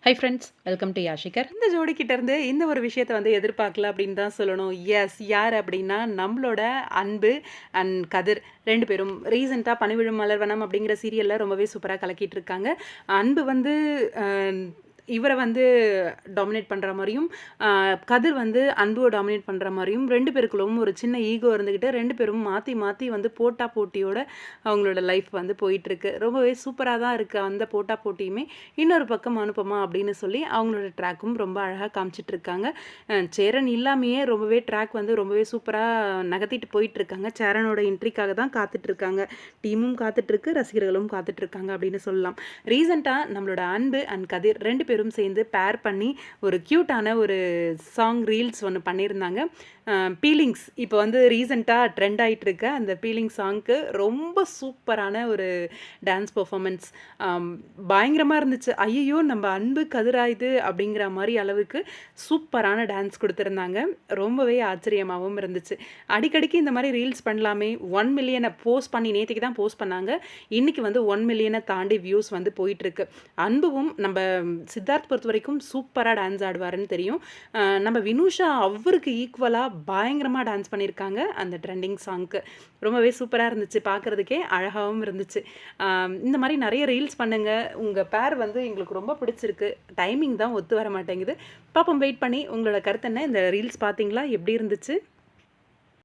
High friends, welcome to Yashikar. இந்த ஜோடிக்கிட்ட இருந்து இந்த ஒரு விஷயத்த எதிர்பார்க்கல அப்படின்னு தான் சொல்லணும். எஸ், யார் அப்படின்னா நம்மளோட அன்பு அண்ட் கதிர் 2 பேரும் ரீசெண்டா பனிவிழும் மலர்வனம் அப்படிங்கிற சீரியல்ல ரொம்பவே சூப்பரா கலக்கிட்டு இருக்காங்க. அன்பு அ இவர டாமினேட் பண்ற மாரியும், கதிர் அன்புவ டாமினேட் பண்ற மாரியும் 2 பேருக்குள்ளவும் ஒரு சின்ன ஈகோ இருந்துகிட்டு 2 பேரும் மாத்தி மாத்தி போட்டா போட்டியோட அவங்களோட லைஃப் போயிட்டுருக்கு. ரொம்பவே சூப்பரா தான் இருக்கு அந்த போட்டா போட்டியுமே. இன்னொரு பக்கம் அனுபமா அப்படின்னு சொல்லி அவங்களோட ட்ராக்கும் ரொம்ப அழகா காமிச்சிட்டுருக்காங்க. சேரன் இல்லாமயே ரொம்பவே ட்ராக் ரொம்பவே சூப்பரா நகர்த்திட்டு போயிட்டுருக்காங்க. சேரனோட என்ட்ரிக்காக தான் காத்துட்ருக்காங்க. டீமும் காத்துட்ருக்கு, ரசிகர்களும் காத்துட்ருக்காங்க அப்படின்னு சொல்லலாம். ரீசெண்டா நம்மளோட அன்பு அண்ட் கதிர் 2 பேரும் சேர்ந்து பேர் பண்ணி ஒரு கியூட்டான ஒரு சாங் ரீல்ஸ் ஒன்று பண்ணியிருந்தாங்க. பீலிங்ஸ் இப்போ ரீசெண்டாக ட்ரெண்ட் ஆகிட்டு இருக்க அந்த பீலிங் சாங்க்கு ரொம்ப சூப்பரான ஒரு டான்ஸ் பர்ஃபார்மன்ஸ் பயங்கரமாக இருந்துச்சு. ஐயோ, நம்ம அன்பு கதிராயுது அப்படிங்கிற மாதிரி அளவுக்கு சூப்பரான டான்ஸ் கொடுத்துருந்தாங்க. ரொம்பவே ஆச்சரியமாகவும் இருந்துச்சு. அடிக்கடிக்கு இந்த மாதிரி ரீல்ஸ் பண்ணலாமே. 1 மில்லியனை போஸ்ட் பண்ணி நேற்றுக்கு தான் போஸ்ட் பண்ணாங்க. இன்றைக்கி 1 மில்லியனை தாண்டி வியூஸ் போயிட்டுருக்கு. அன்புவும் நம்ம சித்தார்த் பொறுத்த வரைக்கும் சூப்பராக டான்ஸ் ஆடுவாருன்னு தெரியும். நம்ம வினுஷா அவருக்கு ஈக்குவலாக பயங்கரமாக டான்ஸ் பண்ணியிருக்காங்க அந்த ட்ரெண்டிங் சாங்க்கு. ரொம்பவே சூப்பராக இருந்துச்சு, பார்க்குறதுக்கே அழகாகவும் இருந்துச்சு. இந்த மாதிரி நிறைய ரீல்ஸ் பண்ணுங்கள். உங்கள் பேர் எங்களுக்கு ரொம்ப பிடிச்சிருக்கு. டைமிங் தான் ஒத்து வர மாட்டேங்குது. பாப்போம், வெயிட் பண்ணி உங்களோட கருத்து என்ன? இந்த ரீல்ஸ் பார்த்தீங்களா? எப்படி இருந்துச்சு?